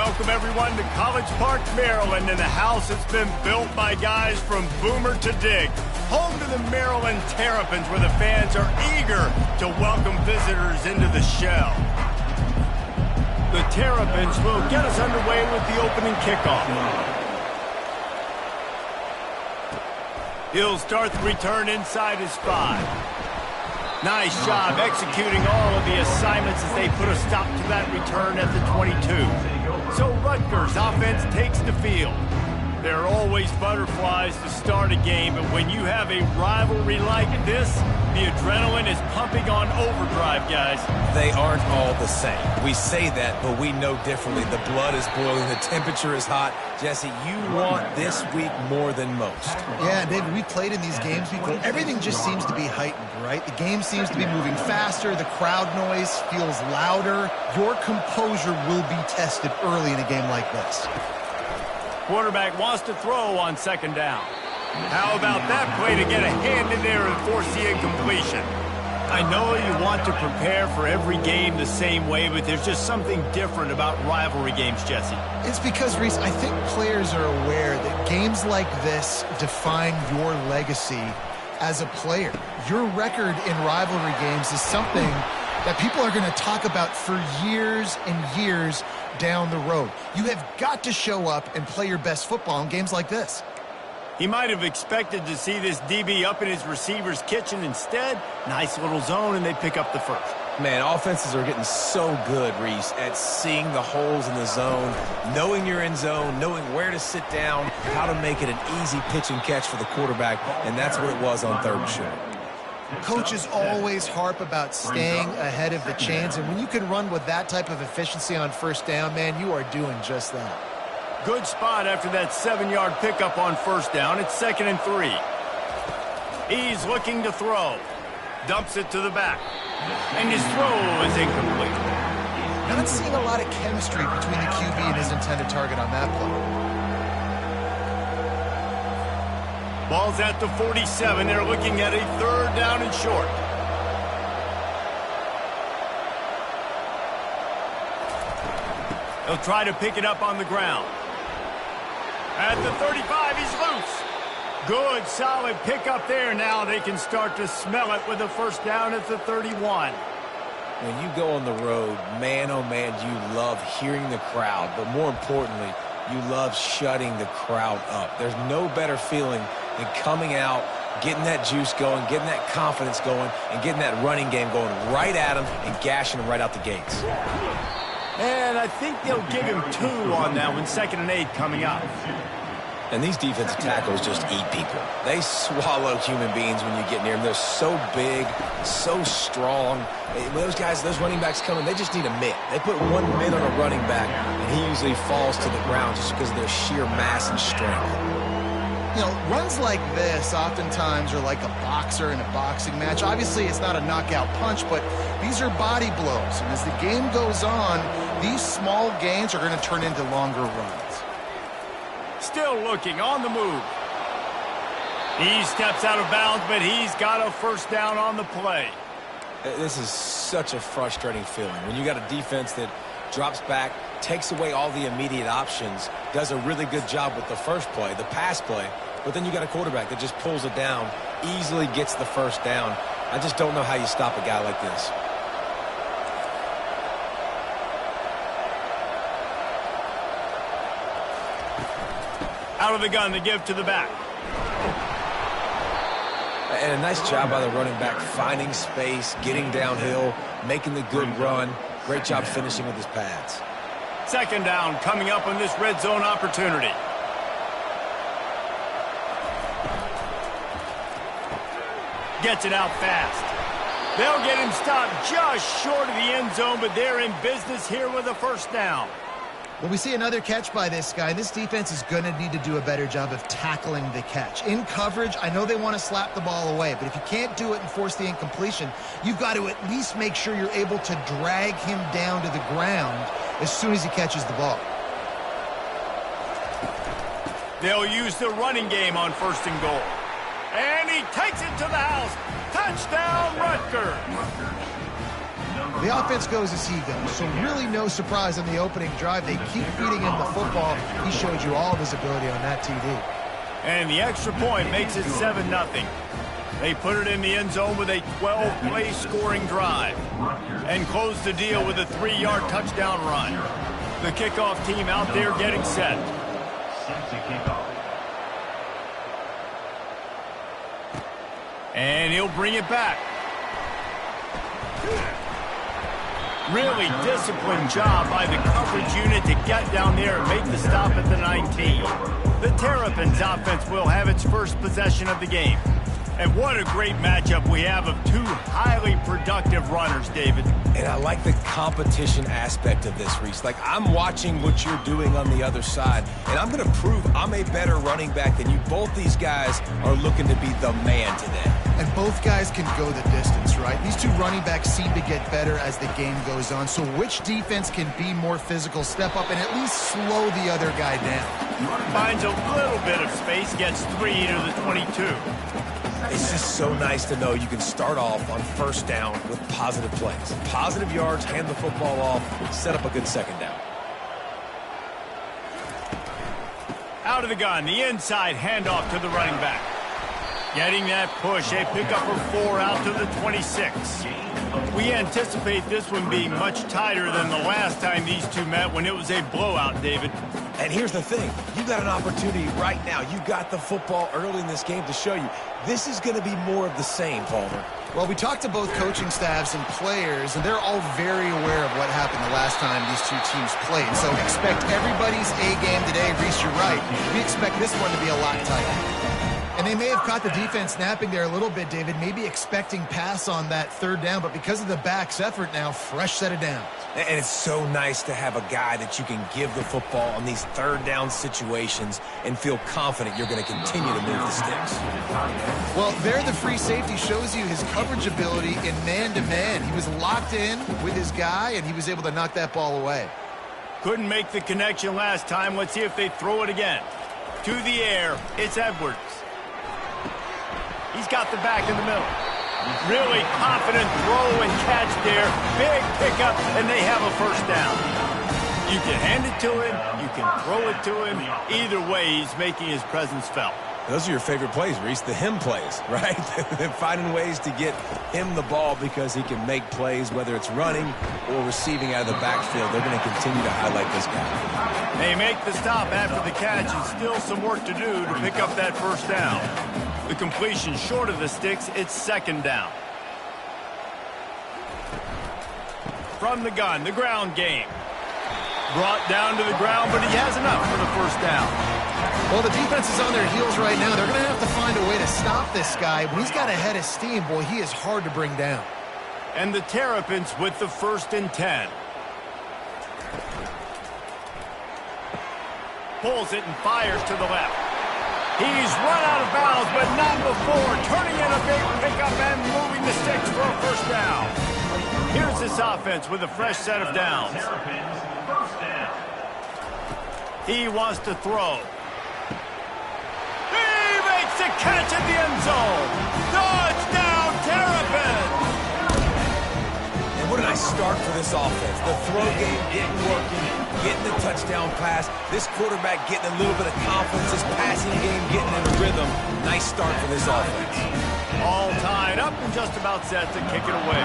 Welcome, everyone, to College Park, Maryland, and the house has been built by guys from Boomer to Dig. Home to the Maryland Terrapins, where the fans are eager to welcome visitors into the shell. The Terrapins will get us underway with the opening kickoff. He'll start the return inside his 5. Nice job executing all of the assignments as they put a stop to that return at the 22. So Rutgers offense takes the field. There are always butterflies to start a game, but when you have a rivalry like this, the adrenaline is pumping on overdrive, guys. They aren't all the same. We say that, but we know differently. The blood is boiling. The temperature is hot. Jesse, you want this week more than most. Yeah, David, we played in these games before. Everything just seems to be heightened, right? The game seems to be moving faster. The crowd noise feels louder. Your composure will be tested early in a game like this. Quarterback wants to throw on second down. How about that play to get a hand in there and force the incompletion? I know you want to prepare for every game the same way, but there's just something different about rivalry games, Jesse. It's because, Reese, I think players are aware that games like this define your legacy as a player. Your record in rivalry games is something that people are going to talk about for years and years down the road. You have got to show up and play your best football in games like this. He might have expected to see this DB up in his receiver's kitchen. Instead, nice little zone, and they pick up the first. Man, offenses are getting so good, Reese, at seeing the holes in the zone, knowing you're in zone, knowing where to sit down, how to make it an easy pitch and catch for the quarterback, and that's what it was on third and short. Coaches always harp about staying ahead of the chains, and when you can run with that type of efficiency on first down, man, you are doing just that. Good spot after that 7-yard pickup on first down. It's 2nd and 3. He's looking to throw. Dumps it to the back. And his throw is incomplete. Not seeing a lot of chemistry between the QB and his intended target on that play. Ball's at the 47. They're looking at a 3rd down and short. He'll try to pick it up on the ground. At the 35, he's loose. Good, solid pickup there. Now they can start to smell it with a first down at the 31. When you go on the road, man, oh man, you love hearing the crowd, but more importantly, you love shutting the crowd up. There's no better feeling than coming out, getting that juice going, getting that confidence going, and getting that running game going right at them and gashing them right out the gates. And I think they'll give him 2 on that one. 2nd and 8 coming up. And these defensive tackles just eat people. They swallow human beings when you get near them. They're so big, so strong. When those guys, those running backs come in, they just need a mitt. They put 1 mitt on a running back, and he usually falls to the ground just because of their sheer mass and strength. You know, runs like this oftentimes are like a boxer in a boxing match. Obviously, it's not a knockout punch, but these are body blows. And as the game goes on, these small gains are going to turn into longer runs. Still looking on the move. He steps out of bounds, but he's got a first down on the play. This is such a frustrating feeling. When you got a defense that drops back, takes away all the immediate options, does a really good job with the first play, the pass play, but then you got a quarterback that just pulls it down, easily gets the first down. I just don't know how you stop a guy like this. Out of the gun to give to the back. And a nice job by the running back, finding space, getting downhill, making the good run. Great job finishing with his pads. 2nd down coming up on this red zone opportunity. Gets it out fast. They'll get him stopped just short of the end zone, but they're in business here with a first down. Well, we see another catch by this guy. This defense is going to need to do a better job of tackling the catch. In coverage, I know they want to slap the ball away, but if you can't do it and force the incompletion, you've got to at least make sure you're able to drag him down to the ground as soon as he catches the ball. They'll use the running game on 1st and goal. And he takes it to the house. Touchdown, Rutgers. The offense goes as he goes, so really no surprise on the opening drive. They keep feeding him the football. He showed you all of his ability on that TD. And the extra point makes it 7-0. They put it in the end zone with a 12-play scoring drive and close the deal with a 3-yard touchdown run. The kickoff team out there getting set. And he'll bring it back. Really disciplined job by the coverage unit to get down there and make the stop at the 19. The Terrapins offense will have its first possession of the game. And what a great matchup we have of two highly productive runners, David. And I like the competition aspect of this, Reese. Like, I'm watching what you're doing on the other side, and I'm going to prove I'm a better running back than you. Both these guys are looking to be the man today. And both guys can go the distance, right? These two running backs seem to get better as the game goes on. So which defense can be more physical, step up, and at least slow the other guy down? Finds a little bit of space, gets 3 to the 22. It's just so nice to know you can start off on first down with positive plays. Positive yards, hand the football off, set up a good second down. Out of the gun, the inside handoff to the running back. Getting that push, a pickup of 4 out to the 26. We anticipate this one being much tighter than the last time these two met when it was a blowout, David. And here's the thing. You got an opportunity right now. You got the football early in this game to show you. This is going to be more of the same, Palmer. Well, we talked to both coaching staffs and players, and they're all very aware of what happened the last time these two teams played. So expect everybody's A game today. Reese, you're right. We expect this one to be a lot tighter. And they may have caught the defense napping there a little bit, David, maybe expecting pass on that third down, but because of the back's effort now, fresh set of downs. And it's so nice to have a guy that you can give the football on these third down situations and feel confident you're going to continue to move the sticks. Well, there the free safety shows you his coverage ability in man-to-man. He was locked in with his guy, and he was able to knock that ball away. Couldn't make the connection last time. Let's see if they throw it again. To the air, it's Edwards. He's got the back in the middle. Really confident throw and catch there. Big pickup, and they have a first down. You can hand it to him. You can throw it to him. Either way, he's making his presence felt. Those are your favorite plays, Reese, the him plays, right? Finding ways to get him the ball because he can make plays, whether it's running or receiving out of the backfield. They're going to continue to highlight this guy. They make the stop after the catch, and still some work to do to pick up that first down. The completion short of the sticks, it's second down. From the gun, the ground game. Brought down to the ground, but he has enough for the first down. Well, the defense is on their heels right now. They're going to have to find a way to stop this guy. When he's got a head of steam, boy, he is hard to bring down. And the Terrapins with the 1st and 10. Pulls it and fires to the left. He's run out of bounds, but not before. Turning in a big pickup and moving the sticks for a first down. Here's this offense with a fresh set of downs. He wants to throw. He makes a catch at the end zone. Touchdown, Terrapins! And what a nice start for this offense. The throw game getting working, getting the touchdown pass. This quarterback getting a little bit of confidence. This passing game getting in a rhythm. Nice start for this offense. All tied up and just about set to kick it away.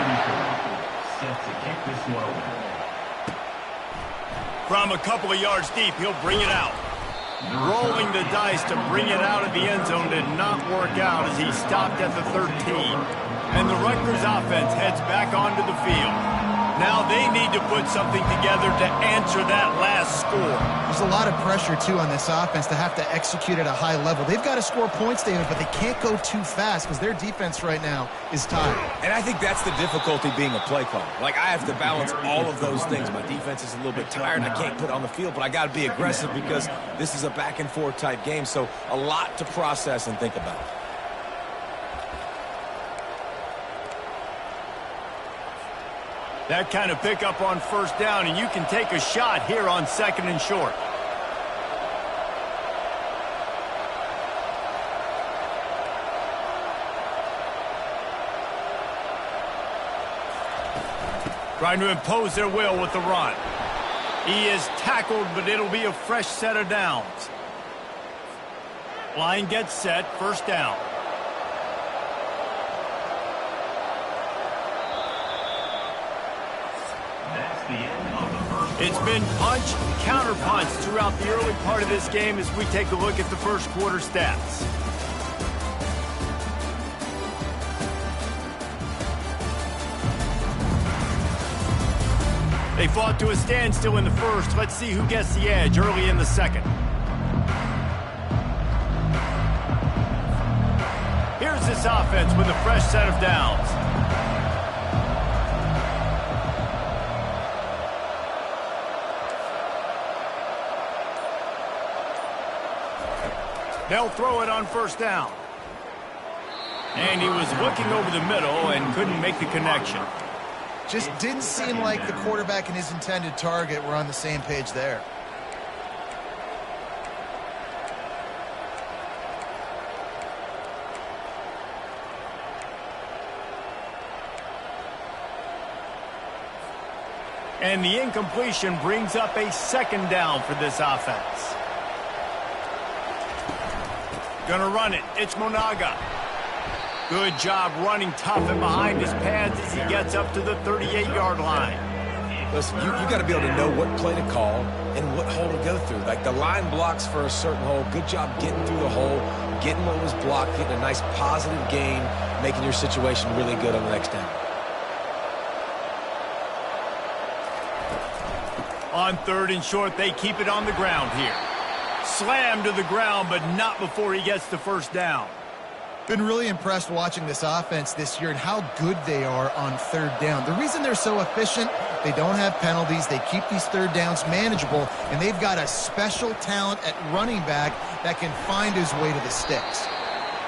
Set to kick this one away. From a couple of yards deep, he'll bring it out. Rolling the dice to bring it out of the end zone did not work out as he stopped at the 13. And the Rutgers offense heads back onto the field. Now they need to put something together to answer that last score. There's a lot of pressure, too, on this offense to have to execute at a high level. They've got to score points, David, but they can't go too fast because their defense right now is tired. And I think that's the difficulty being a play caller. Like, I have to balance all of those things. My defense is a little bit tired. I can't put it on the field, but I got to be aggressive because this is a back-and-forth type game, so a lot to process and think about. That kind of pickup on first down, and you can take a shot here on 2nd and short. Trying to impose their will with the run. He is tackled, but it'll be a fresh set of downs. Line gets set, first down. That's the end of the first. It's been punch, counter punch throughout the early part of this game as we take a look at the first quarter stats. They fought to a standstill in the first. Let's see who gets the edge early in the second. Here's this offense with a fresh set of downs. They'll throw it on first down. And he was looking over the middle and couldn't make the connection. Just didn't seem like the quarterback and his intended target were on the same page there. And the incompletion brings up a second down for this offense. Gonna run it. It's Monaga. Good job running tough and behind his pads as he gets up to the 38-yard line. Listen, you got to be able to know what play to call and what hole to go through. Like the line blocks for a certain hole. Good job getting through the hole, getting what was blocked, getting a nice positive gain, making your situation really good on the next down. On third and short, they keep it on the ground here. Slammed to the ground, but not before he gets the first down. Been really impressed watching this offense this year and how good they are on third down. The reason they're so efficient, they don't have penalties. They keep these third downs manageable, and they've got a special talent at running back that can find his way to the sticks.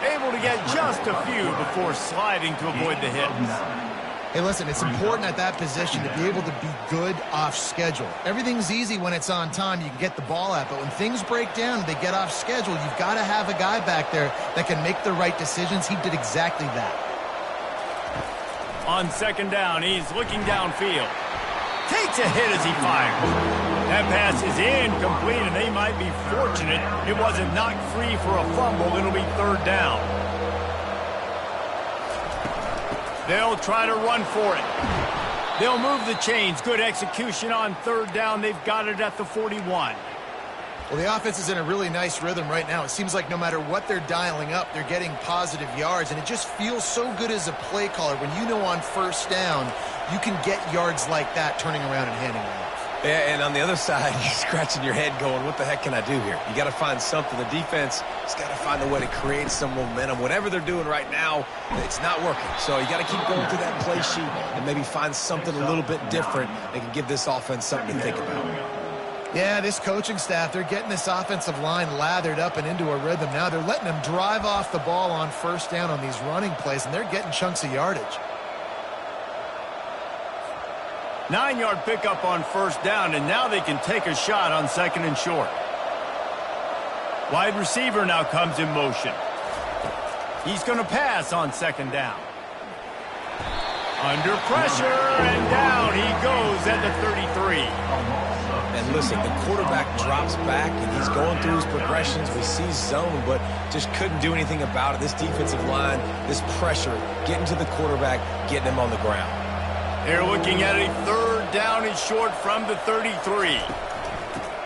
Able to get just a few before sliding to avoid the hits. Hey, listen, it's important at that position to be able to be good off schedule. Everything's easy when it's on time. You can get the ball out, but when things break down, they get off schedule. You've got to have a guy back there that can make the right decisions. He did exactly that. On second down, he's looking downfield. Takes a hit as he fires. That pass is incomplete, and they might be fortunate it wasn't knocked free for a fumble. It'll be third down. They'll try to run for it. They'll move the chains. Good execution on third down. They've got it at the 41. Well, the offense is in a really nice rhythm right now. It seems like no matter what they're dialing up, they're getting positive yards, and it just feels so good as a play caller when you know on first down you can get yards like that turning around and handing it off. Yeah, and on the other side, you're scratching your head going, what the heck can I do here? You got to find something. The defense has got to find a way to create some momentum. Whatever they're doing right now, it's not working. So you got to keep going through that play sheet and maybe find something a little bit different that can give this offense something to think about. Yeah, this coaching staff, they're getting this offensive line lathered up and into a rhythm now. They're letting them drive off the ball on first down on these running plays, and they're getting chunks of yardage. 9-yard pickup on first down, and now they can take a shot on second and short. Wide receiver now comes in motion. He's going to pass on second down. Under pressure, and down he goes at the 33. And listen, the quarterback drops back, and he's going through his progressions. We see zone, but just couldn't do anything about it. This defensive line, this pressure, getting to the quarterback, getting him on the ground. They're looking at a third down and short from the 33.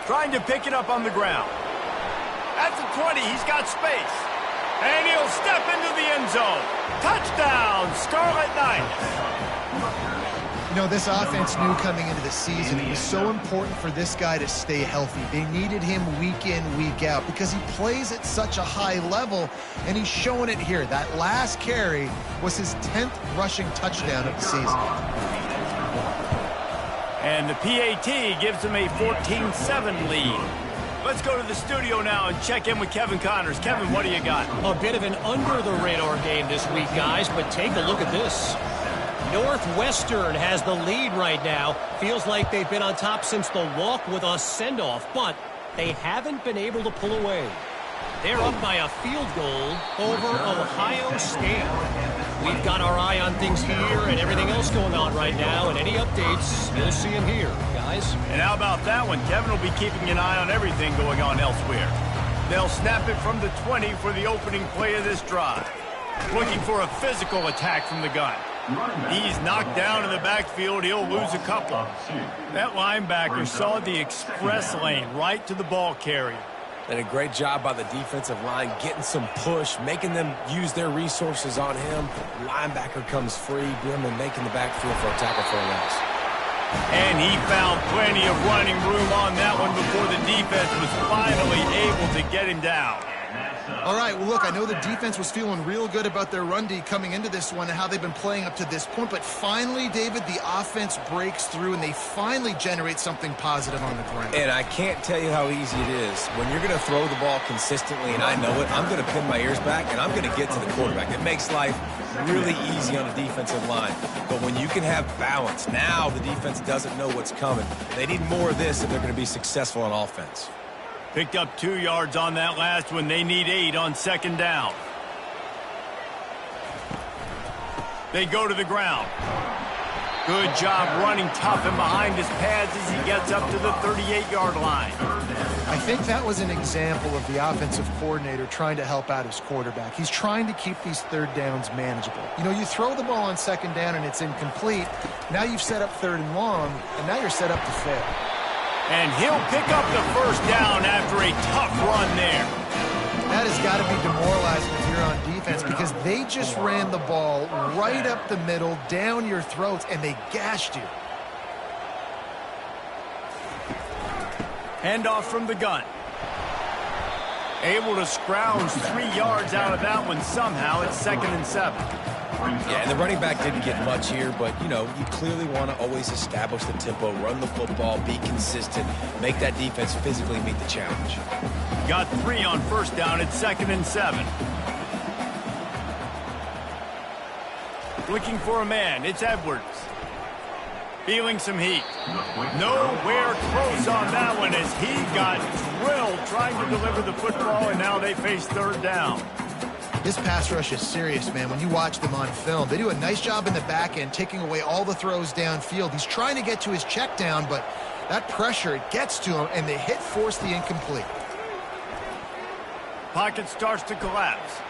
Trying to pick it up on the ground. At the 20, he's got space. And he'll step into the end zone. Touchdown, Scarlet Knights. You know, this offense knew coming into the season it was so important for this guy to stay healthy. They needed him week in, week out because he plays at such a high level, and he's showing it here. That last carry was his 10th rushing touchdown of the season. And the PAT gives him a 14-7 lead. Let's go to the studio now and check in with Kevin Connors. Kevin, what do you got? A bit of an under-the-radar game this week, guys, but take a look at this. Northwestern has the lead right now. Feels like they've been on top since the walk with a send-off, but they haven't been able to pull away. They're up by a field goal over Ohio State. We've got our eye on things here and everything else going on right now, and any updates, you'll see them here, guys. And how about that one? Kevin will be keeping an eye on everything going on elsewhere. They'll snap it from the 20 for the opening play of this drive. Looking for a physical attack from the gun. He's knocked down in the backfield. He'll lose a couple. That linebacker saw the express lane right to the ball carrier. And a great job by the defensive line getting some push, making them use their resources on him. Linebacker comes free, Brimley making the backfield for a tackle for a loss. And he found plenty of running room on that one before the defense was finally able to get him down. All right, well, look, I know the defense was feeling real good about their run D coming into this one and how they've been playing up to this point, but finally, David, the offense breaks through and they finally generate something positive on the ground. And I can't tell you how easy it is. When you're going to throw the ball consistently, and I know it, I'm going to pin my ears back and I'm going to get to the quarterback. It makes life really easy on the defensive line. But when you can have balance, now the defense doesn't know what's coming. They need more of this if they're going to be successful on offense. Picked up 2 yards on that last one. They need 8 on second down. They go to the ground. Good job running tough and behind his pads as he gets up to the 38-yard line. I think that was an example of the offensive coordinator trying to help out his quarterback. He's trying to keep these third downs manageable. You know, you throw the ball on second down and it's incomplete. Now you've set up third and long, and now you're set up to fail. And he'll pick up the first down after a tough run there. That has got to be demoralizing if you're on defense because they just ran the ball right up the middle, down your throats, and they gashed you. Handoff from the gun. Able to scrounge 3 yards out of that one somehow. It's 2nd and 7. Yeah, and the running back didn't get much here, but, you know, you clearly want to always establish the tempo, run the football, be consistent, make that defense physically meet the challenge. Got 3 on first down. It's 2nd and 7. Looking for a man. It's Edwards. Feeling some heat. Nowhere close on that one as he got drilled trying to deliver the football, and now they face third down. This pass rush is serious, man. When you watch them on film, they do a nice job in the back end, taking away all the throws downfield. He's trying to get to his check down, but that pressure, it gets to him, and the hit forced the incomplete. Pocket starts to collapse.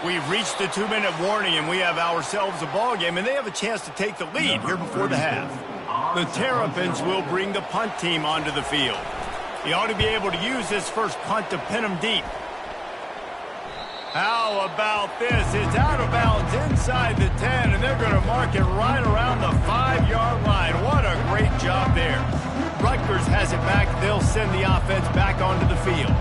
We've reached the 2-minute warning, and we have ourselves a ball game, and they have a chance to take the lead here before the half. The Terrapins will bring the punt team onto the field. He ought to be able to use this first punt to pin them deep. How about this? It's out of bounds inside the 10, and they're going to mark it right around the 5-yard line. What a great job there. Rutgers has it back. They'll send the offense back onto the field.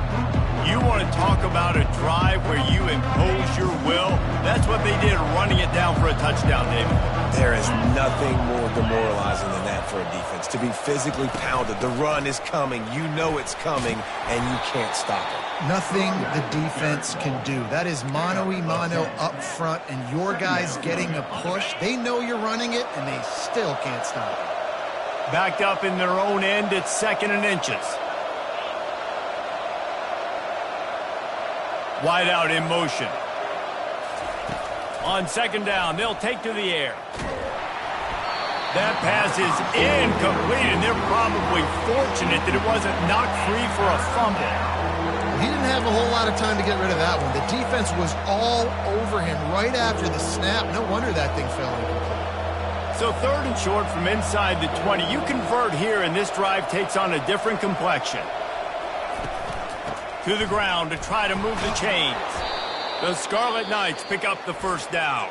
You want to talk about a drive where you impose your will? That's what they did, running it down for a touchdown, David. There is nothing more demoralizing than that for a defense. To be physically pounded. The run is coming. You know it's coming, and you can't stop it. Nothing the defense can do. That is mano-a-mano up front, and your guys getting a push. They know you're running it, and they still can't stop it. Backed up in their own end, it's 2nd and inches. Wide out in motion. On second down, they'll take to the air. That pass is incomplete, and they're probably fortunate that it wasn't knocked free for a fumble. He didn't have a whole lot of time to get rid of that one. The defense was all over him right after the snap. No wonder that thing fell incomplete. So 3rd and short from inside the 20. You convert here, and this drive takes on a different complexion. To the ground to try to move the chains. The Scarlet Knights pick up the first down.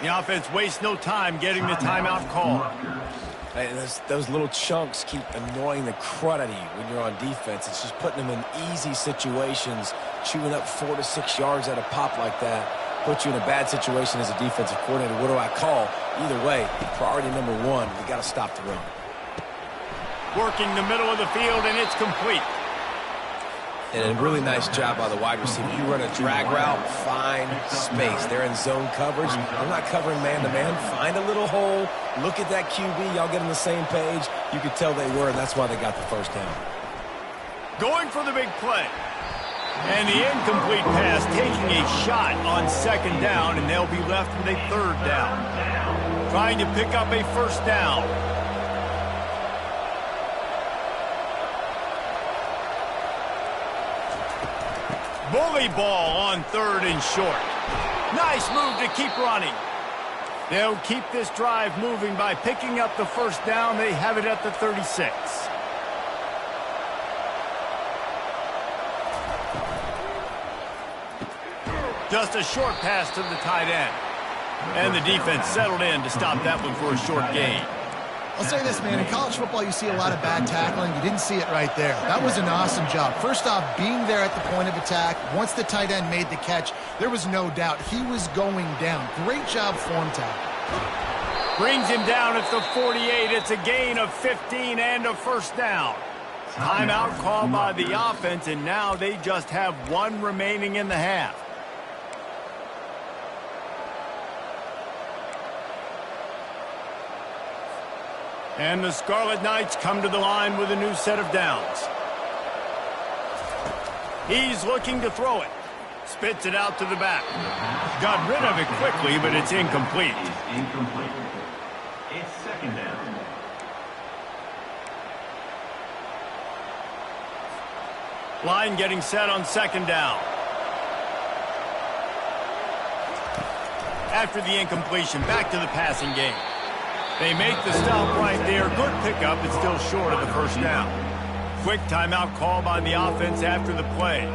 The offense wastes no time getting the timeout call. And those little chunks keep annoying the crud out of you when you're on defense. It's just putting them in easy situations, chewing up 4 to 6 yards at a pop like that. Put you in a bad situation as a defensive coordinator. What do I call? Either way, priority number 1, we got to stop the run. Working the middle of the field, and it's complete. And a really nice job by the wide receiver. You run a drag route, find space. They're in zone coverage. I'm not covering man-to-man. Find a little hole. Look at that QB. Y'all get on the same page. You could tell they were, and that's why they got the first down. Going for the big play. And the incomplete pass taking a shot on second down, and they'll be left with a third down. Trying to pick up a first down. Bully ball on third and short. Nice move to keep running. They'll keep this drive moving by picking up the first down. They have it at the 36. Just a short pass to the tight end. And the defense settled in to stop that one for a short gain. I'll say this, man. In college football, you see a lot of bad tackling. You didn't see it right there. That was an awesome job. First off, being there at the point of attack. Once the tight end made the catch, there was no doubt he was going down. Great job form tackle. Brings him down at the 48. It's a gain of 15 and a first down. Timeout called by the offense, and now they just have one remaining in the half. And the Scarlet Knights come to the line with a new set of downs. He's looking to throw it. Spits it out to the back. Got rid of it quickly, but it's incomplete. It's second down. Line getting set on second down. After the incompletion, back to the passing game. They make the stop right there. Good pickup, but still short of the first down. Quick timeout call by the offense after the play.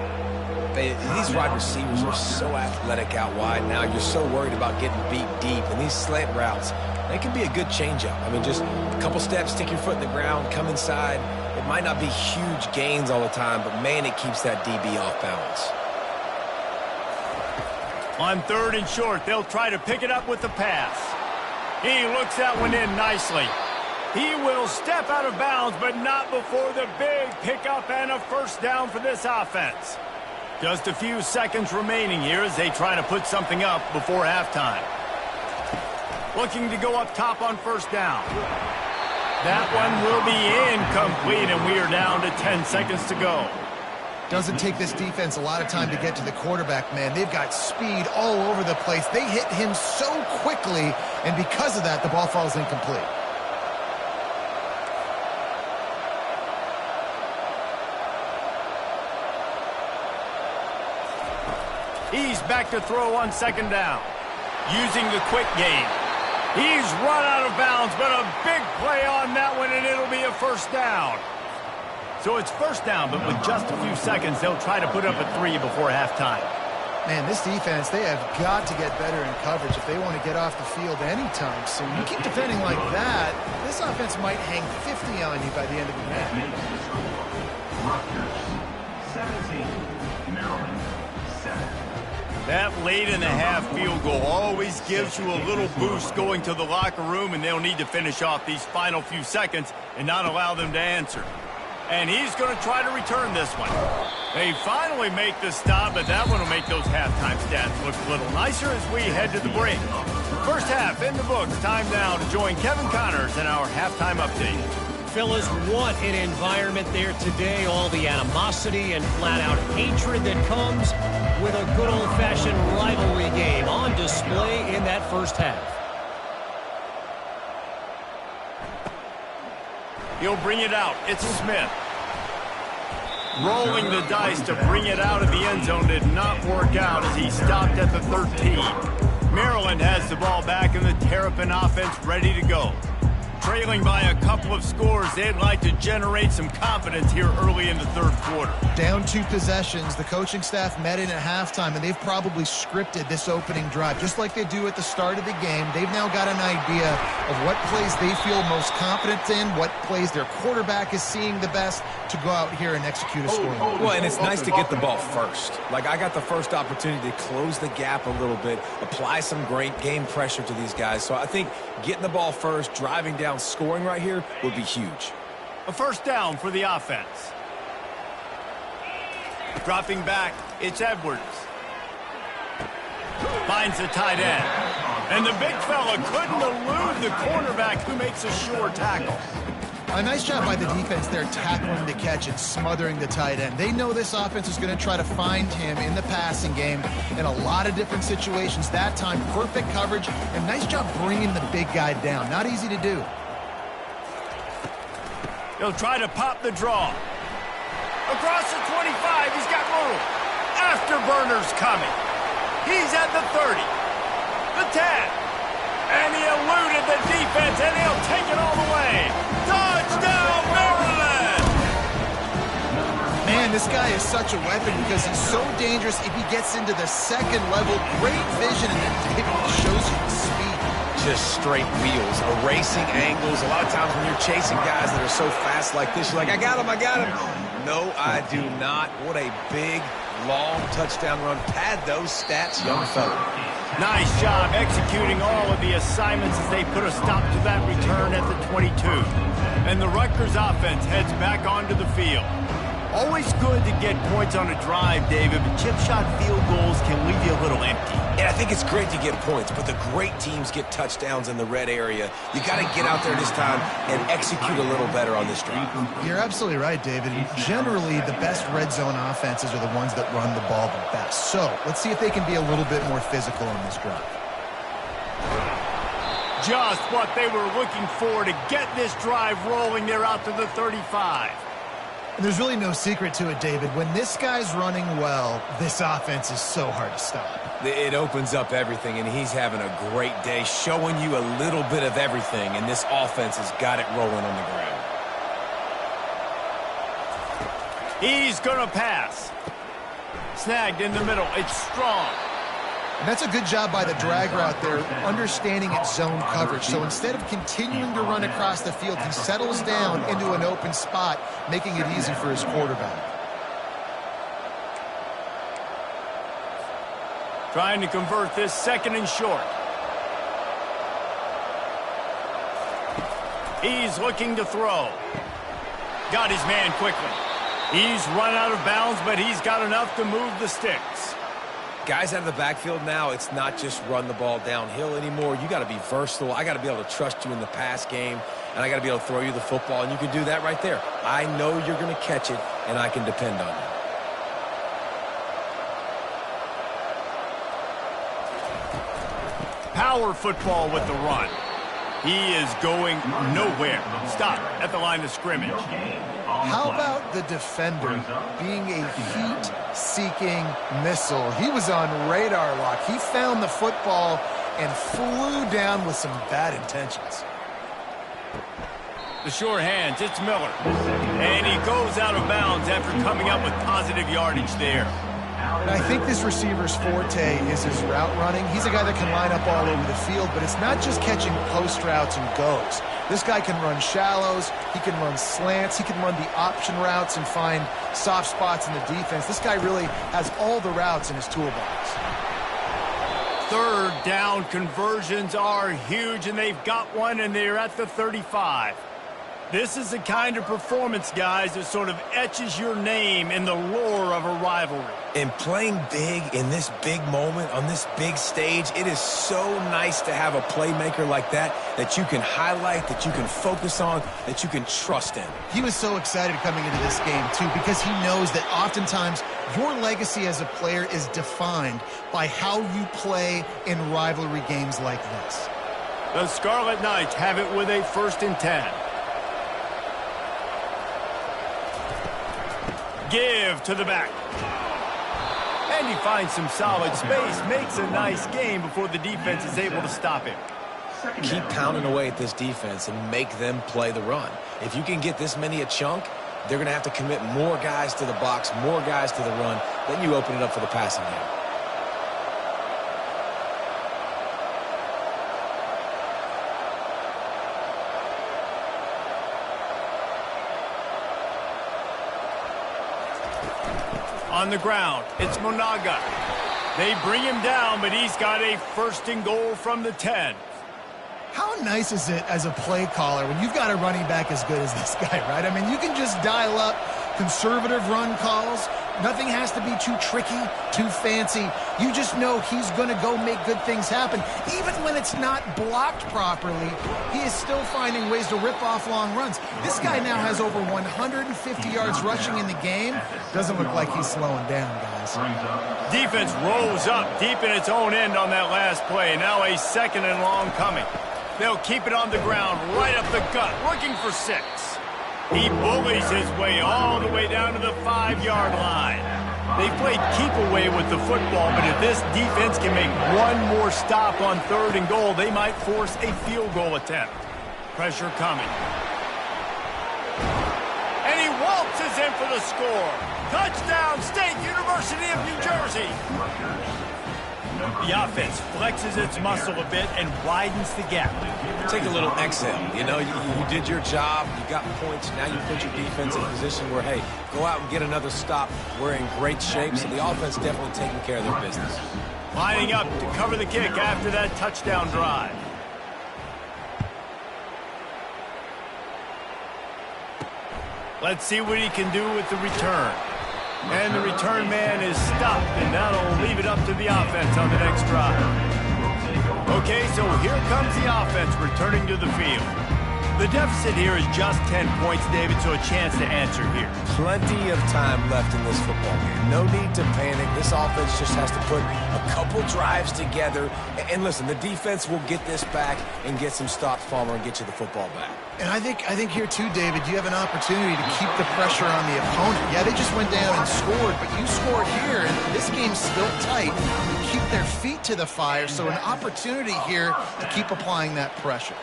These wide receivers are so athletic out wide now. You're so worried about getting beat deep. And these slant routes, they can be a good changeup. I mean, just a couple steps, stick your foot in the ground, come inside. It might not be huge gains all the time, but, man, it keeps that DB off balance. On third and short, they'll try to pick it up with the pass. He looks that one in nicely. He will step out of bounds, but not before the big pickup and a first down for this offense. Just a few seconds remaining here as they try to put something up before halftime. Looking to go up top on first down. That one will be incomplete, and we are down to 10 seconds to go. Doesn't take this defense a lot of time to get to the quarterback, man. They've got speed all over the place. They hit him so quickly, and because of that, the ball falls incomplete. He's back to throw on second down. Using the quick game. He's run out of bounds, but a big play on that one, and it'll be a first down. So it's first down, but with just a few seconds, they'll try to put up a 3 before halftime. Man, this defense, they have got to get better in coverage if they want to get off the field anytime soon. You keep defending like that, this offense might hang 50 on you by the end of the game. Rutgers 17, Maryland 7. That late in the half field goal always gives you a little boost going to the locker room, and they'll need to finish off these final few seconds and not allow them to answer. And he's going to try to return this one. They finally make the stop, but that one will make those halftime stats look a little nicer as we head to the break. First half in the books. Time now to join Kevin Connors in our halftime update. Fellas, what an environment there today. All the animosity and flat-out hatred that comes with a good old-fashioned rivalry game on display in that first half. He'll bring it out. It's Smith. Rolling the dice to bring it out of the end zone did not work out as he stopped at the 13. Maryland has the ball back and the Terrapin offense ready to go. Trailing by a couple of scores, they'd like to generate some confidence here early in the third quarter. Down 2 possessions, the coaching staff met in at halftime, and they've probably scripted this opening drive. Just like they do at the start of the game, they've now got an idea of what plays they feel most confident in, what plays their quarterback is seeing the best to go out here and execute a scoring. Well, and it's nice to get the ball first. Like, I got the first opportunity to close the gap a little bit, apply some great game pressure to these guys. So I think getting the ball first, driving down, scoring right here would be huge. A first down for the offense. Dropping back, it's Edwards. Finds the tight end. And the big fella couldn't elude the cornerback who makes a sure tackle. A nice job by the defense there, tackling the catch and smothering the tight end. They know this offense is going to try to find him in the passing game in a lot of different situations. That time, perfect coverage, and nice job bringing the big guy down. Not easy to do. He'll try to pop the draw. Across the 25, he's got room. Afterburner's coming. He's at the 30, the 10. And he eluded the defense, and he'll take it all the way. Touchdown, Maryland! Man, this guy is such a weapon because he's so dangerous if he gets into the second level. Great vision, and then David shows you the speed. Just straight wheels, erasing angles. A lot of times when you're chasing guys that are so fast like this, you're like, I got him, I got him. No, I do not. What a big, long touchdown run. Pad those stats, young fella. Nice job executing all of the assignments as they put a stop to that return at the 22. And the Rutgers offense heads back onto the field. Always good to get points on a drive, David, but chip shot field goals can leave you a little empty. And I think it's great to get points, but the great teams get touchdowns in the red area. You got to get out there this time and execute a little better on this drive. You're absolutely right, David. Generally, the best red zone offenses are the ones that run the ball the best. So let's see if they can be a little bit more physical on this drive. Just what they were looking for to get this drive rolling. They're out to the 35. And there's really no secret to it, David. When this guy's running well, this offense is so hard to stop. It opens up everything, and he's having a great day, showing you a little bit of everything, and this offense has got it rolling on the ground. He's going to pass. Snagged in the middle. It's strong. And that's a good job by the drag route there, understanding its zone coverage. So instead of continuing to run across the field, he settles down into an open spot, making it easy for his quarterback. Trying to convert this second and short. He's looking to throw. Got his man quickly. He's run out of bounds, but he's got enough to move the sticks. Guys out of the backfield now, it's not just run the ball downhill anymore. You got to be versatile. I got to be able to trust you in the pass game, and I got to be able to throw you the football, and you can do that right there. I know you're going to catch it, and I can depend on you. Power football with the run. He is going nowhere. Stop at the line of scrimmage. How about the defender being a heat-seeking missile? He was on radar lock. He found the football and flew down with some bad intentions. The sure hands, it's Miller. And he goes out of bounds after coming up with positive yardage there. And I think this receiver's forte is his route running. He's a guy that can line up all over the field, but it's not just catching post routes and goes. This guy can run shallows, he can run slants, he can run the option routes and find soft spots in the defense. This guy really has all the routes in his toolbox. Third down conversions are huge, and they've got one, and they're at the 35. This is the kind of performance, guys, that sort of etches your name in the lore of a rivalry. And playing big in this big moment, on this big stage, it is so nice to have a playmaker like that you can highlight, that you can focus on, that you can trust in. He was so excited coming into this game, too, because he knows that oftentimes your legacy as a player is defined by how you play in rivalry games like this. The Scarlet Knights have it with a 1st and 10. Give to the back. And he finds some solid space, makes a nice game before the defense is able to stop him. Keep pounding away at this defense and make them play the run. If you can get this many a chunk, they're going to have to commit more guys to the box, more guys to the run. Then you open it up for the passing game. On the ground, it's Monaga. They bring him down, but he's got a 1st and goal from the 10. How nice is it as a play caller when you've got a running back as good as this guy, right? I mean, you can just dial up conservative run calls, Nothing has to be too tricky, too fancy. You just know he's going to go make good things happen. Even when it's not blocked properly, he is still finding ways to rip off long runs. This guy now has over 150 yards rushing in the game. Doesn't look like he's slowing down, guys. Defense rolls up deep in its own end on that last play. Now a 2nd and long coming. They'll keep it on the ground, right up the gut, looking for 6. He bullies his way all the way down to the 5-yard line. They played keep away with the football, but if this defense can make one more stop on 3rd and goal, they might force a field goal attempt. Pressure coming. And he waltzes in for the score. Touchdown, State University of New Jersey. The offense flexes its muscle a bit and widens the gap. Take a little exhale. You know, you did your job. You got points. Now you put your defense in a position where, hey, go out and get another stop. We're in great shape, so the offense definitely taking care of their business. Lining up to cover the kick after that touchdown drive. Let's see what he can do with the return. And the return man is stopped, and that'll leave it up to the offense on the next drive. Okay, so here comes the offense returning to the field. The deficit here is just 10 points, David, so a chance to answer here. Plenty of time left in this football game. No need to panic. This offense just has to put a couple drives together. And listen, the defense will get this back and get some stops, Palmer, and get you the football back. And I think here too, David, you have an opportunity to keep the pressure on the opponent. Yeah, they just went down and scored, but you scored here, and this game's still tight. You keep their feet to the fire, so an opportunity here to keep applying that pressure.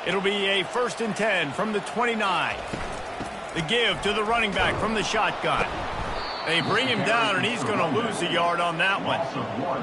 It'll be a 1st and 10 from the 29. The give to the running back from the shotgun. They bring him down, and he's going to lose a yard on that one.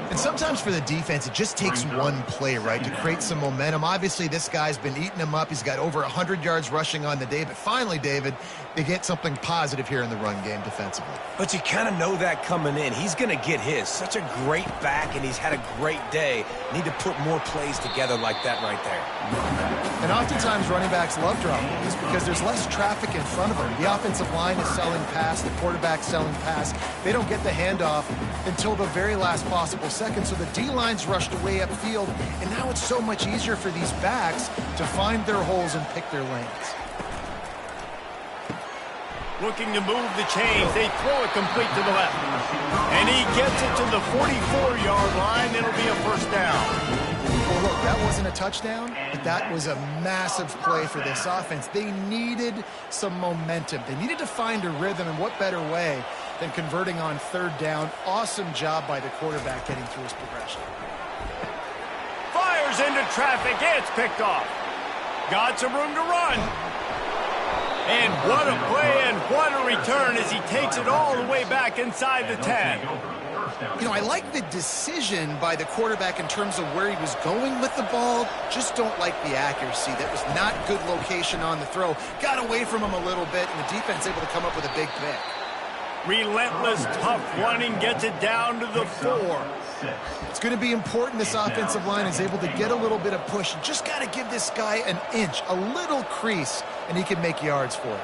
And sometimes for the defense, it just takes one play, right, to create some momentum. Obviously, this guy's been eating him up. He's got over 100 yards rushing on the day. But finally, David, they get something positive here in the run game defensively. But you kind of know that coming in. He's going to get his. Such a great back, and he's had a great day. Need to put more plays together like that right there. And oftentimes, running backs love drop plays because there's less traffic in front of them. The offensive line is selling pass. The quarterback's selling pass. They don't get the handoff until the very last possible second, so the D-line's rushed away upfield, and now it's so much easier for these backs to find their holes and pick their lanes. Looking to move the chains. They throw it complete to the left. And he gets it to the 44-yard line. It'll be a 1st down. Well, look, that wasn't a touchdown, but that was a massive play for this offense. They needed some momentum. They needed to find a rhythm, and what better way than converting on 3rd down. Awesome job by the quarterback getting through his progression. Fires into traffic. It's picked off. Got some room to run. And what a play and what a return as he takes it all the way back inside the 10. You know, I like the decision by the quarterback in terms of where he was going with the ball. Just don't like the accuracy. That was not good location on the throw. Got away from him a little bit, and the defense able to come up with a big pick. Relentless, tough running gets it down to the 4. It's going to be important this offensive line is able to get a little bit of push. Just got to give this guy an inch, a little crease, and he can make yards for it.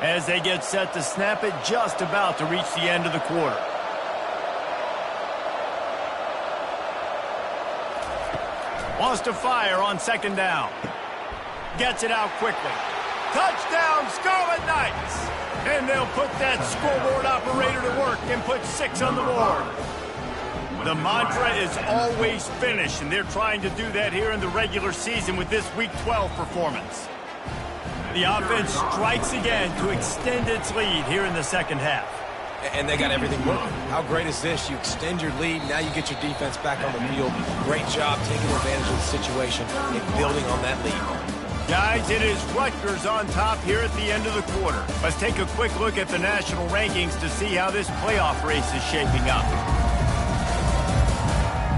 As they get set to snap it, just about to reach the end of the quarter. Wants to fire on 2nd down. Gets it out quickly. Touchdown, Scarlet Knights! And they'll put that scoreboard operator to work and put 6 on the board. The mantra is always finish, and they're trying to do that here in the regular season with this Week 12 performance. The offense strikes again to extend its lead here in the 2nd half. And they got everything working. How great is this? You extend your lead, now you get your defense back on the field. Great job taking advantage of the situation and building on that lead. Guys, it is Rutgers on top here at the end of the quarter. Let's take a quick look at the national rankings to see how this playoff race is shaping up.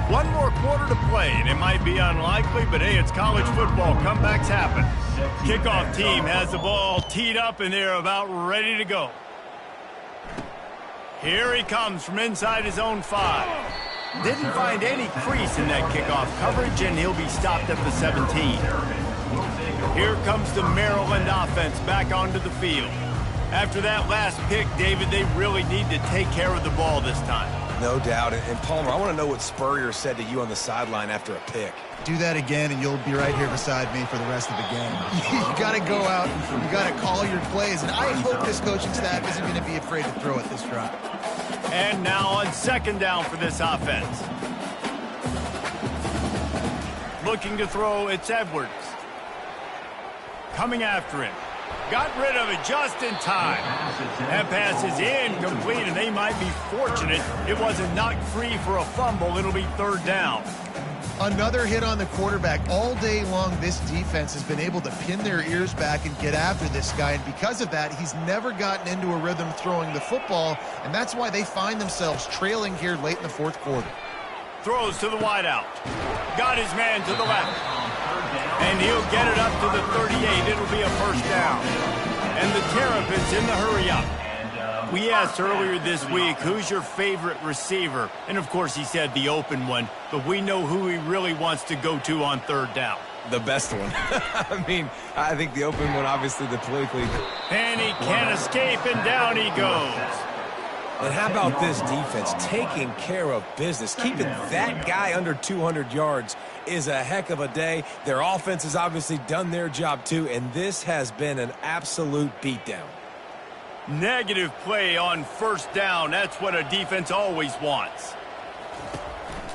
One more quarter to play, and it might be unlikely, but hey, it's college football. Comebacks happen. Kickoff team has the ball teed up, and they're about ready to go. Here he comes from inside his own 5. Didn't find any crease in that kickoff coverage, and he'll be stopped at the 17. Here comes the Maryland offense back onto the field. After that last pick, David, they really need to take care of the ball this time. No doubt. And Palmer, I want to know what Spurrier said to you on the sideline after a pick. Do that again, and you'll be right here beside me for the rest of the game. You got to go out, you got to call your plays, and I hope this coaching staff isn't going to be afraid to throw it this drive. And now on second down for this offense. Looking to throw, it's Edwards. Coming after him. Got rid of it just in time. That pass is incomplete, and they might be fortunate it wasn't knocked free for a fumble. It'll be third down. Another hit on the quarterback. All day long, this defense has been able to pin their ears back and get after this guy, and because of that, he's never gotten into a rhythm throwing the football, and that's why they find themselves trailing here late in the fourth quarter. Throws to the wideout. Got his man to the left. And he'll get it up to the 38. It'll be a first down. And the Terrapins in the hurry up. We asked earlier this week, who's your favorite receiver? And, of course, he said the open one. But we know who he really wants to go to on third down. The best one. I mean, I think the open one, obviously, the politically... And he can't escape, and down he goes. And how about this defense taking care of business? Keeping that guy under 200 yards is a heck of a day. Their offense has obviously done their job too, and this has been an absolute beatdown. Negative play on first down. That's what a defense always wants.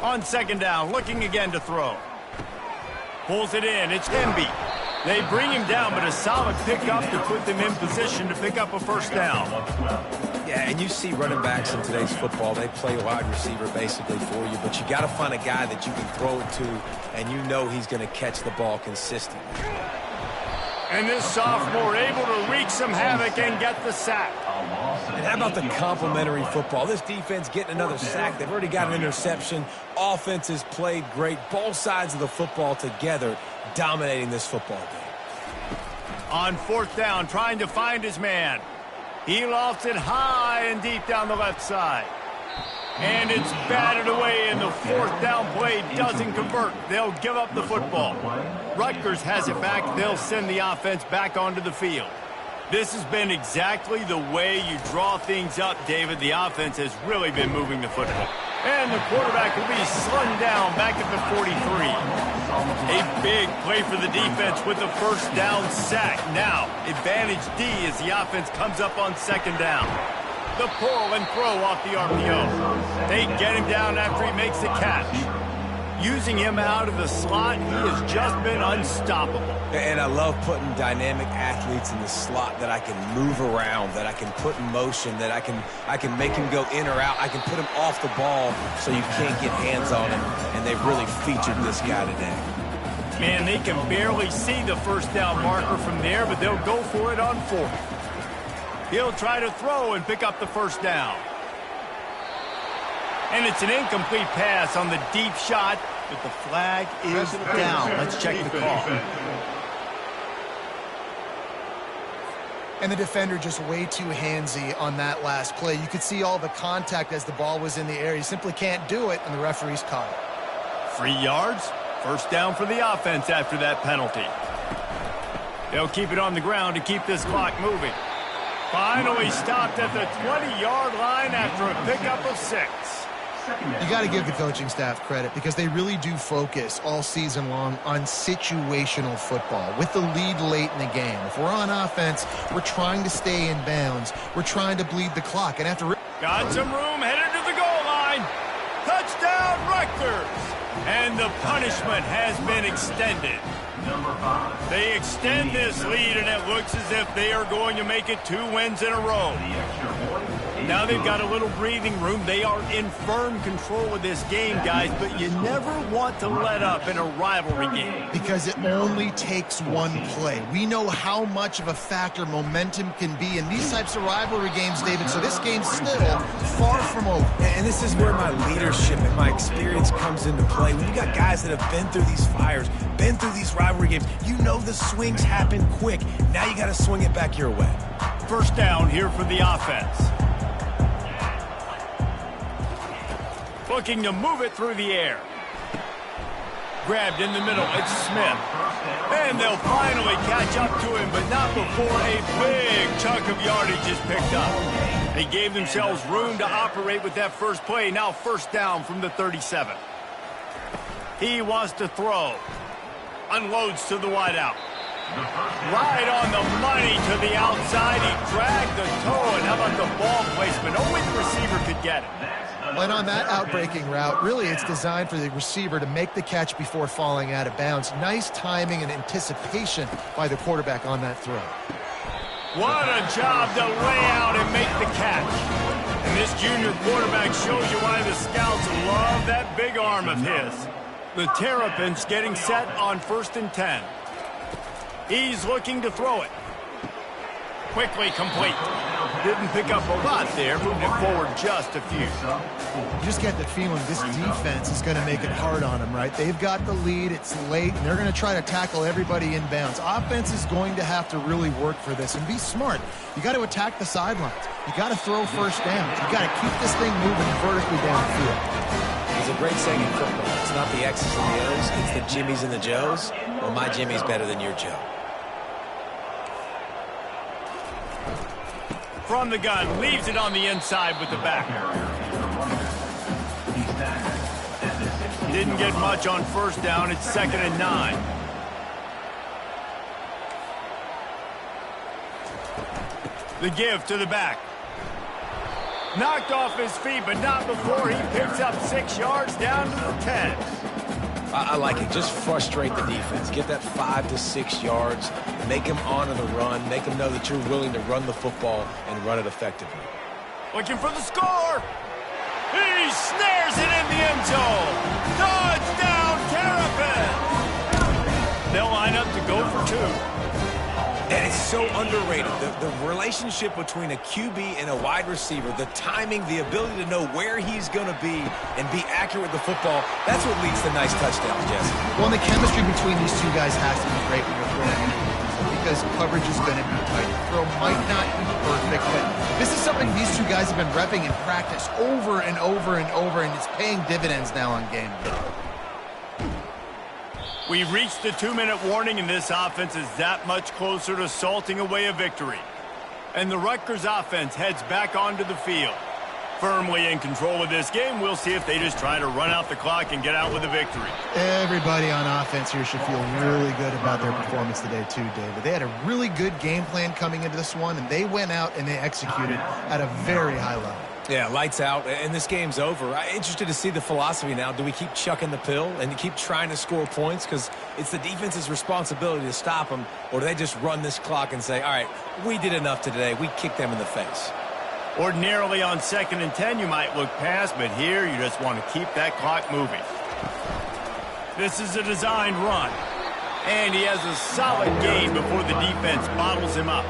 On second down, looking again to throw. Pulls it in. It's Hemby. They bring him down, but a solid pickup to put them in position to pick up a first down. Yeah, and you see running backs in today's football, they play wide receiver basically for you, but you got to find a guy that you can throw it to, and you know he's going to catch the ball consistently. And this sophomore able to wreak some havoc and get the sack. And how about the complimentary football? This defense getting another sack. They've already got an interception. Offense has played great. Both sides of the football together dominating this football game. On fourth down, trying to find his man. He lofts it high and deep down the left side. And it's batted away, and the fourth down play doesn't convert. They'll give up the football. Rutgers has it back. They'll send the offense back onto the field. This has been exactly the way you draw things up, David. The offense has really been moving the football. And the quarterback will be slung down back at the 43. A big play for the defense with the first down sack. Now, advantage D as the offense comes up on second down. The pull and throw off the RPO. They get him down after he makes the catch. Using him out of the slot, he has just been unstoppable. And I love putting dynamic athletes in the slot that I can move around, that I can put in motion, that I can make him go in or out. I can put him off the ball so you can't get hands on him, and they've really featured this guy today. Man, they can barely see the first down marker from there, but they'll go for it on fourth. He'll try to throw and pick up the first down. And it's an incomplete pass on the deep shot, but the flag is down. Let's check the call. And the defender just way too handsy on that last play. You could see all the contact as the ball was in the air. He simply can't do it, and the referee's caught it. 3 yards, first down for the offense after that penalty. They'll keep it on the ground to keep this clock moving. Finally stopped at the 20-yard line after a pickup of 6. You got to give the coaching staff credit because they really do focus all season long on situational football with the lead late in the game. If we're on offense, we're trying to stay in bounds. We're trying to bleed the clock. And after... Got some room, headed to the goal line. Touchdown, Rutgers. And the punishment has been extended. They extend this lead, and it looks as if they are going to make it 2 wins in a row. Now they've got a little breathing room. They are in firm control of this game, guys, but you never want to let up in a rivalry game. Because it only takes one play. We know how much of a factor momentum can be in these types of rivalry games, David, so this game's still far from over. And this is where my leadership and my experience comes into play. When you got guys that have been through these fires, been through these rivalry games, you know the swings happen quick. Now you got to swing it back your way. First down here for the offense. Looking to move it through the air. Grabbed in the middle. It's Smith. And they'll finally catch up to him, but not before a big chunk of yardage is picked up. They gave themselves room to operate with that first play. Now first down from the 37. He wants to throw. Unloads to the wideout. Right on the money to the outside. He dragged the toe, and how about the ball placement? Only the receiver could get it. And on that outbreaking route, really it's designed for the receiver to make the catch before falling out of bounds. Nice timing and anticipation by the quarterback on that throw. What a job to lay out and make the catch. And this junior quarterback shows you why the scouts love that big arm of his. The Terrapins getting set on 1st and 10. He's looking to throw it. Quickly complete. Didn't pick up a lot there, moved it forward just a few. You just get the feeling this defense is going to make it hard on them, right? They've got the lead, it's late, and they're going to try to tackle everybody inbounds. Offense is going to have to really work for this and be smart. You got to attack the sidelines. You got to throw first downs. You got to keep this thing moving vertically downfield. There's a great saying in football. It's not the X's and the O's, it's the Jimmies and the Joes. Well, my Jimmy's better than your Joe. From the gun, leaves it on the inside with the back. Didn't get much on first down. It's 2nd and 9. The give to the back. Knocked off his feet, but not before he picks up 6 yards down to the 10. I like it. Just frustrate the defense. Get that 5 to 6 yards. Make them honor the run. Make them know that you're willing to run the football and run it effectively. Looking for the score. He snares it in the end zone. Touchdown, Terrapins. They'll line up to go for 2. And it's so underrated. The relationship between a QB and a wide receiver, the timing, the ability to know where he's going to be and be accurate with the football, that's what leads to nice touchdowns, Jesse. Well, and the chemistry between these two guys has to be great when you're throwing because coverage is going to be tight. The throw might not be perfect, but this is something these two guys have been repping in practice over and over and over, and it's paying dividends now on game day. We've reached the 2-minute warning, and this offense is that much closer to salting away a victory. And the Rutgers offense heads back onto the field. Firmly in control of this game, we'll see if they just try to run out the clock and get out with a victory. Everybody on offense here should feel really good about their performance today too, David. They had a really good game plan coming into this one, and they went out and they executed at a very high level. Yeah, lights out, and this game's over. I'm interested to see the philosophy now. Do we keep chucking the pill and keep trying to score points? Because it's the defense's responsibility to stop them, or do they just run this clock and say, all right, we did enough today. We kicked them in the face. Ordinarily on 2nd and 10, you might look past, but here you just want to keep that clock moving. This is a designed run, and he has a solid gain before the defense bottles him up.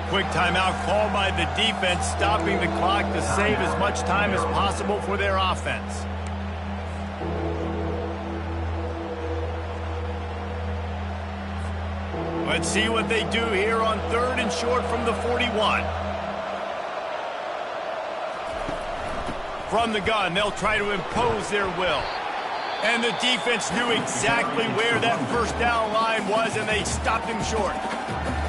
Quick timeout called by the defense, stopping the clock to save as much time as possible for their offense. Let's see what they do here on 3rd and short from the 41. From the gun, they'll try to impose their will. And the defense knew exactly where that first down line was, and they stopped him short.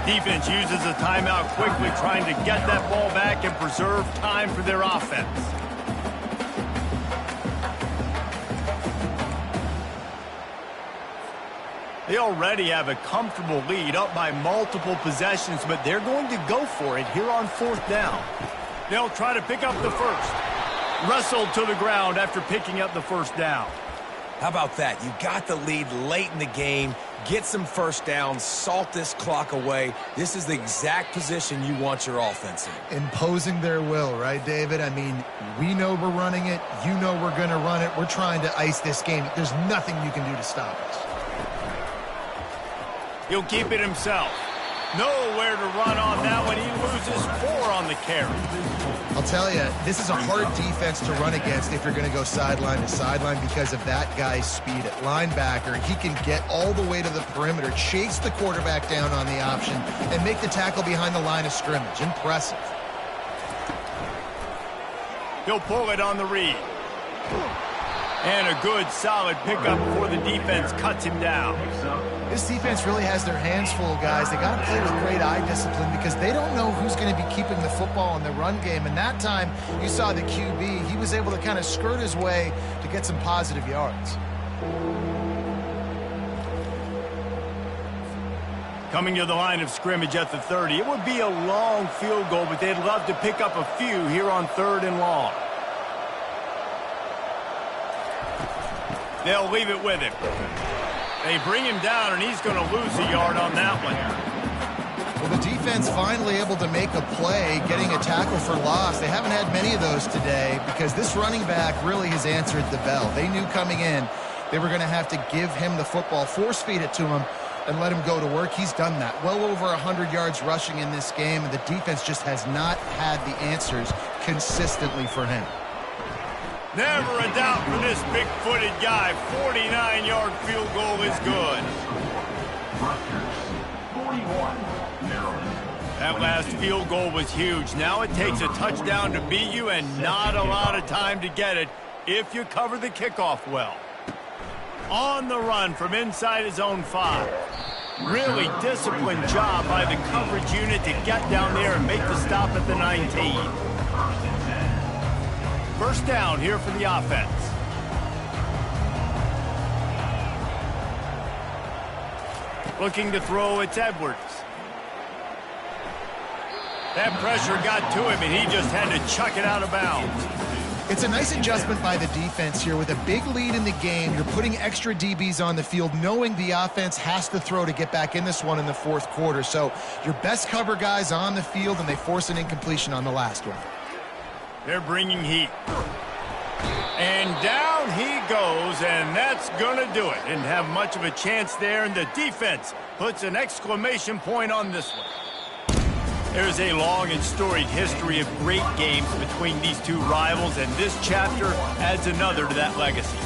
Defense uses a timeout quickly, trying to get that ball back and preserve time for their offense. They already have a comfortable lead, up by multiple possessions, but they're going to go for it here on 4th down. They'll try to pick up the first. Wrestled to the ground after picking up the first down. How about that? You got the lead late in the game. Get some first downs. Salt this clock away. This is the exact position you want your offense in. Imposing their will, right, David? I mean, we know we're running it. You know we're going to run it. We're trying to ice this game. There's nothing you can do to stop us. He'll keep it himself. Nowhere to run on that one. He loses 4 on the carry. I'll tell you, this is a hard defense to run against if you're going to go sideline to sideline because of that guy's speed at linebacker. He can get all the way to the perimeter, chase the quarterback down on the option, and make the tackle behind the line of scrimmage. Impressive. He'll pull it on the read. And a good, solid pickup before the defense cuts him down. This defense really has their hands full, guys. They got to play with great eye discipline because they don't know who's going to be keeping the football in the run game. And that time, you saw the QB. He was able to kind of skirt his way to get some positive yards. Coming to the line of scrimmage at the 30. It would be a long field goal, but they'd love to pick up a few here on 3rd and long. They'll leave it with him. They bring him down, and he's going to lose a yard on that one. Well, the defense finally able to make a play, getting a tackle for loss. They haven't had many of those today because this running back really has answered the bell. They knew coming in they were going to have to give him the football, force feed it to him, and let him go to work. He's done that. Well over 100 yards rushing in this game, and the defense just has not had the answers consistently for him. Never a doubt for this big-footed guy. 49-yard field goal is good. Rutgers, 41. Maryland. That last field goal was huge. Now it takes a touchdown to beat you and not a lot of time to get it if you cover the kickoff well. On the run from inside his own 5. Really disciplined job by the coverage unit to get down there and make the stop at the 19. First down here for the offense. Looking to throw, it's Edwards. That pressure got to him, and he just had to chuck it out of bounds. It's a nice adjustment by the defense here. With a big lead in the game, you're putting extra DBs on the field, knowing the offense has to throw to get back in this one in the 4th quarter. So your best cover guys on the field, and they force an incompletion on the last one. They're bringing heat. And down he goes, and that's going to do it. Didn't have much of a chance there, and the defense puts an exclamation point on this one. There's a long and storied history of great games between these two rivals, and this chapter adds another to that legacy.